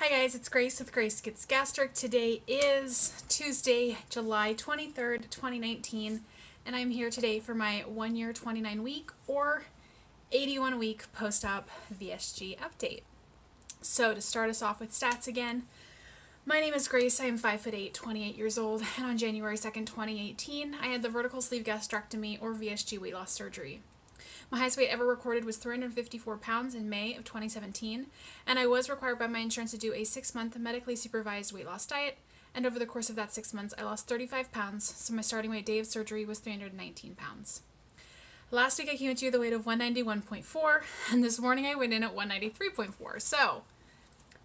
Hi guys, it's Grace with Grace Gets Gastric. Today is Tuesday, July 23rd, 2019, and I'm here today for my 1 year, 29 week or 81 week post-op VSG update. So to start us off with stats again, my name is Grace. I am 5'8", 28 years old, and on January 2nd, 2018, I had the Vertical Sleeve Gastrectomy or VSG weight loss surgery. My highest weight ever recorded was 354 pounds in May of 2017, and I was required by my insurance to do a 6-month medically supervised weight loss diet, and over the course of that 6 months, I lost 35 pounds, so my starting weight day of surgery was 319 pounds. Last week I came into you with a weight of 191.4, and this morning I went in at 193.4, so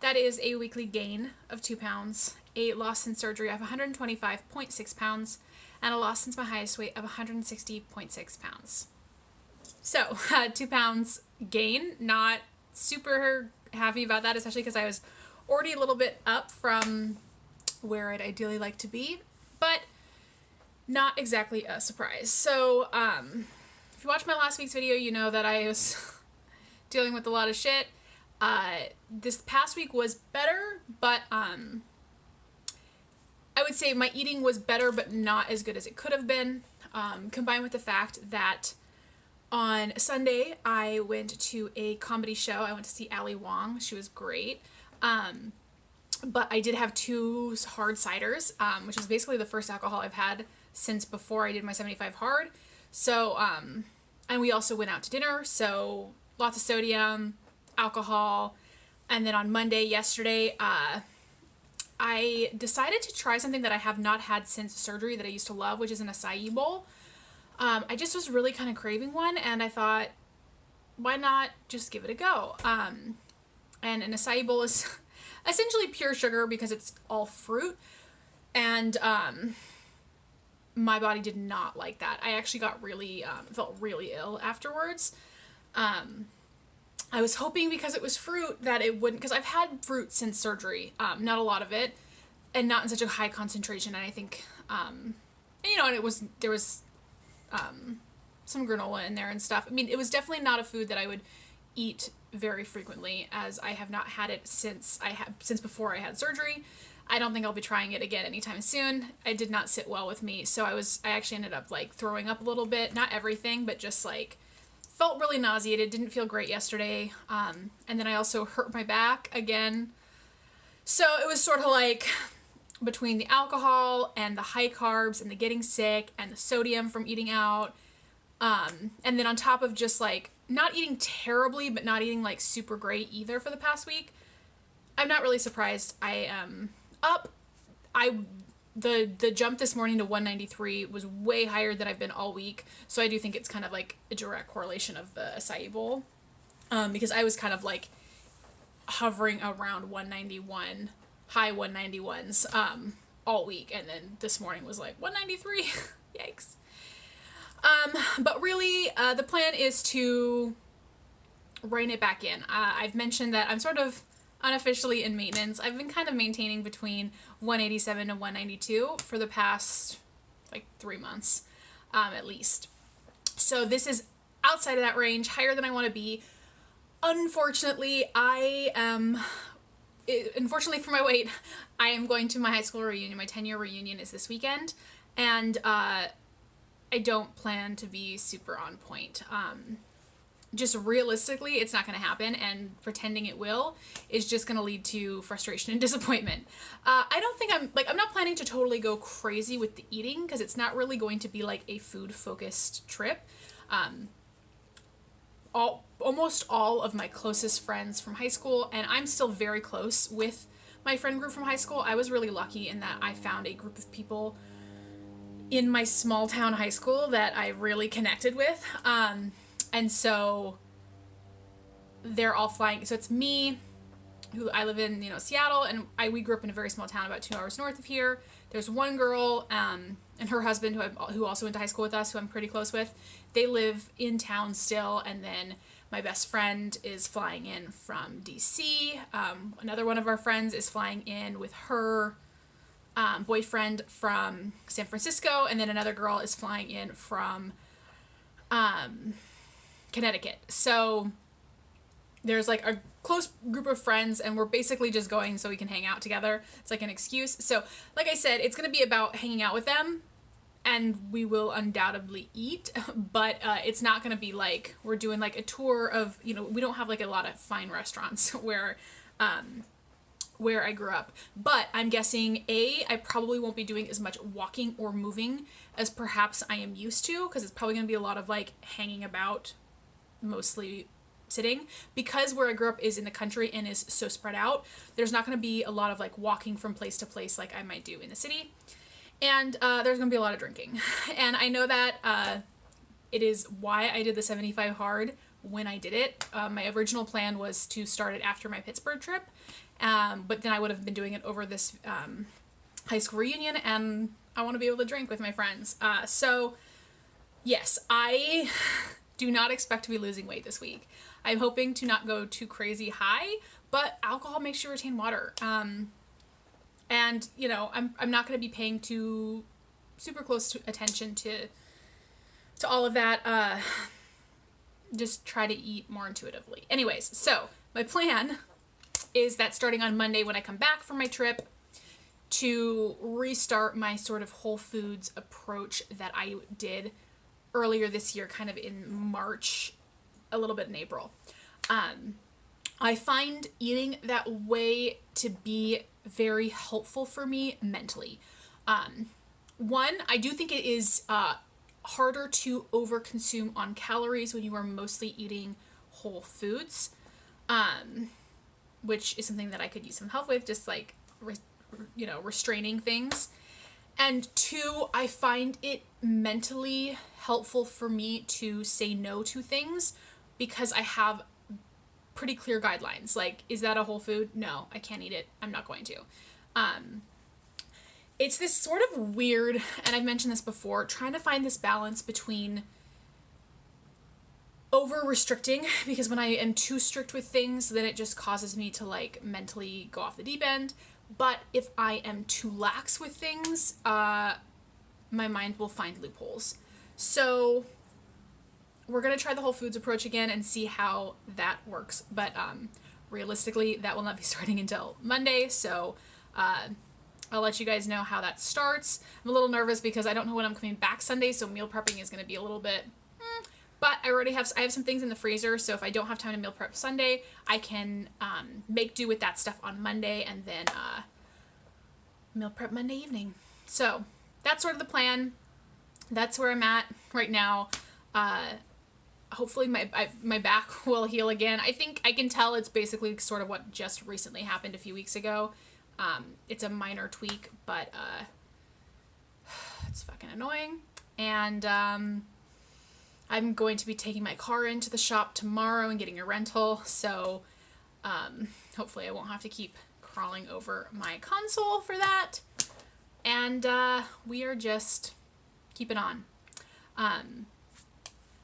that is a weekly gain of 2 pounds, a loss since surgery of 125.6 pounds, and a loss since my highest weight of 160.6 pounds. So, 2 pounds gain, not super happy about that, especially because I was already a little bit up from where I'd ideally like to be, but not exactly a surprise. So, if you watched my last week's video, you know that I was dealing with a lot of shit. This past week was better, but I would say my eating was better, but not as good as it could have been, combined with the fact that on Sunday, I went to a comedy show. I went to see Ali Wong. She was great. But I did have 2 hard ciders, which is basically the first alcohol I've had since before I did my 75 hard. So, and we also went out to dinner. So lots of sodium, alcohol. And then on Monday, yesterday, I decided to try something that I have not had since surgery that I used to love, which is an acai bowl. I just was really kind of craving one, and I thought, why not just give it a go? And an acai bowl is essentially pure sugar because it's all fruit, and my body did not like that. I actually got really, felt really ill afterwards. I was hoping because it was fruit that it wouldn't, because I've had fruit since surgery, not a lot of it, and not in such a high concentration, and I think, and, you know, and there was some granola in there and stuff. I mean, it was definitely not a food that I would eat very frequently, as I have not had it since before I had surgery. I don't think I'll be trying it again anytime soon. It did not sit well with me, so I actually ended up like throwing up a little bit, not everything, but just like felt really nauseated, didn't feel great yesterday. And then I also hurt my back again. So it was sort of like between the alcohol and the high carbs and the getting sick and the sodium from eating out, and then on top of just like not eating terribly but not eating like super great either for the past week, I'm not really surprised. I am up. The jump this morning to 193 was way higher than I've been all week, so I do think it's kind of like a direct correlation of the acai bowl, because I was kind of like hovering around 191, high 191s all week, and then this morning was like 193. Yikes. But really, the plan is to rein it back in. I've mentioned that I'm sort of unofficially in maintenance. I've been kind of maintaining between 187 to 192 for the past like 3 months, at least. So this is outside of that range, higher than I want to be. Unfortunately, unfortunately for my weight, I am going to my high school reunion. My 10-year reunion is this weekend, and I don't plan to be super on point. Just realistically, it's not going to happen, and pretending it will is just going to lead to frustration and disappointment. I don't think I'm not planning to totally go crazy with the eating, because it's not really going to be like a food-focused trip. Almost all of my closest friends from high school, and I'm still very close with my friend group from high school. I was really lucky in that I found a group of people in my small town high school that I really connected with. And so they're all flying. So it's me, who I live in, Seattle, and we grew up in a very small town about 2 hours north of here. There's one girl, and her husband, who also went to high school with us, who I'm pretty close with. They live in town still, and then my best friend is flying in from DC. Another one of our friends is flying in with her boyfriend from San Francisco, and then another girl is flying in from Connecticut. So there's like close group of friends, and we're basically just going so we can hang out together. It's like an excuse. So like I said, it's going to be about hanging out with them, and we will undoubtedly eat, but it's not going to be like we're doing like a tour of, you know, we don't have like a lot of fine restaurants where I grew up. But I'm guessing I probably won't be doing as much walking or moving as perhaps I am used to, because it's probably going to be a lot of like hanging about, mostly sitting, because where I grew up is in the country and is so spread out. There's not going to be a lot of like walking from place to place like I might do in the city. And there's going to be a lot of drinking. And I know that it is why I did the 75 hard when I did it. My original plan was to start it after my Pittsburgh trip. But then I would have been doing it over this high school reunion, and I want to be able to drink with my friends. So yes, I do not expect to be losing weight this week. I'm hoping to not go too crazy high, but alcohol makes you retain water. And, you know, I'm not going to be paying too super close attention to all of that. Just try to eat more intuitively. Anyways, so my plan is that starting on Monday when I come back from my trip, to restart my sort of whole foods approach that I did earlier this year, kind of in March, a little bit in April. I find eating that way to be very helpful for me mentally. One, I do think it is harder to overconsume on calories when you are mostly eating whole foods, which is something that I could use some help with, just like, restraining things. And two, I find it mentally helpful for me to say no to things because I have pretty clear guidelines. Like, is that a whole food? No, I can't eat it. I'm not going to. It's this sort of weird, and I've mentioned this before, trying to find this balance between over restricting, because when I am too strict with things, then it just causes me to like mentally go off the deep end. But if I am too lax with things, my mind will find loopholes. So we're going to try the whole foods approach again and see how that works. But realistically, that will not be starting until Monday. So I'll let you guys know how that starts. I'm a little nervous because I don't know when I'm coming back Sunday, so meal prepping is going to be a little bit... But I have some things in the freezer, so if I don't have time to meal prep Sunday, I can make do with that stuff on Monday and then meal prep Monday evening. So that's sort of the plan. That's where I'm at right now. Hopefully my back will heal again. I think I can tell it's basically sort of what just recently happened a few weeks ago. It's a minor tweak, but it's fucking annoying. And I'm going to be taking my car into the shop tomorrow and getting a rental, so hopefully I won't have to keep crawling over my console for that. And we are just keeping on.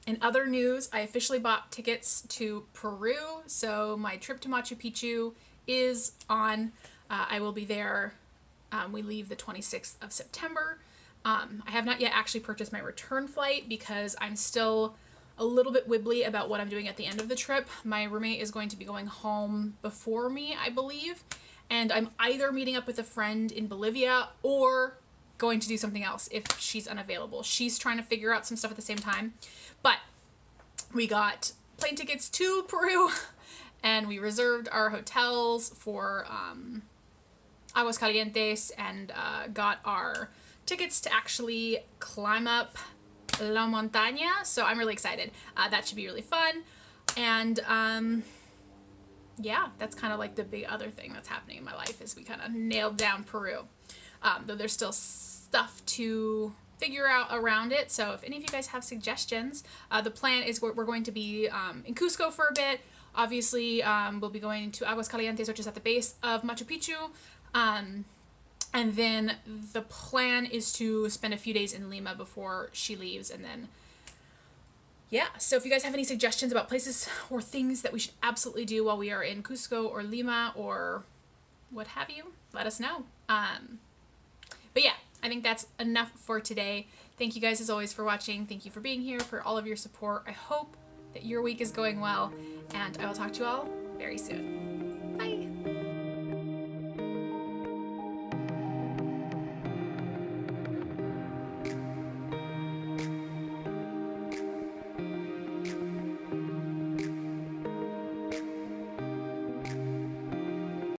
In other news, I officially bought tickets to Peru, so my trip to Machu Picchu is on. I will be there. We leave the 26th of September. I have not yet actually purchased my return flight because I'm still a little bit wibbly about what I'm doing at the end of the trip. My roommate is going to be going home before me, I believe, and I'm either meeting up with a friend in Bolivia or going to do something else if she's unavailable. She's trying to figure out some stuff at the same time, but we got plane tickets to Peru and we reserved our hotels for Aguascalientes and got our tickets to actually climb up La Montaña, so I'm really excited. That should be really fun. And yeah, that's kind of like the big other thing that's happening in my life is we kind of nailed down Peru. Though there's still stuff to figure out around it, so if any of you guys have suggestions, the plan is we're going to be in Cusco for a bit. Obviously, we'll be going to Aguascalientes, which is at the base of Machu Picchu. And then the plan is to spend a few days in Lima before she leaves, and then, yeah. So if you guys have any suggestions about places or things that we should absolutely do while we are in Cusco or Lima or what have you, let us know. But yeah, I think that's enough for today. Thank you guys as always for watching. Thank you for being here, for all of your support. I hope that your week is going well, and I will talk to you all very soon.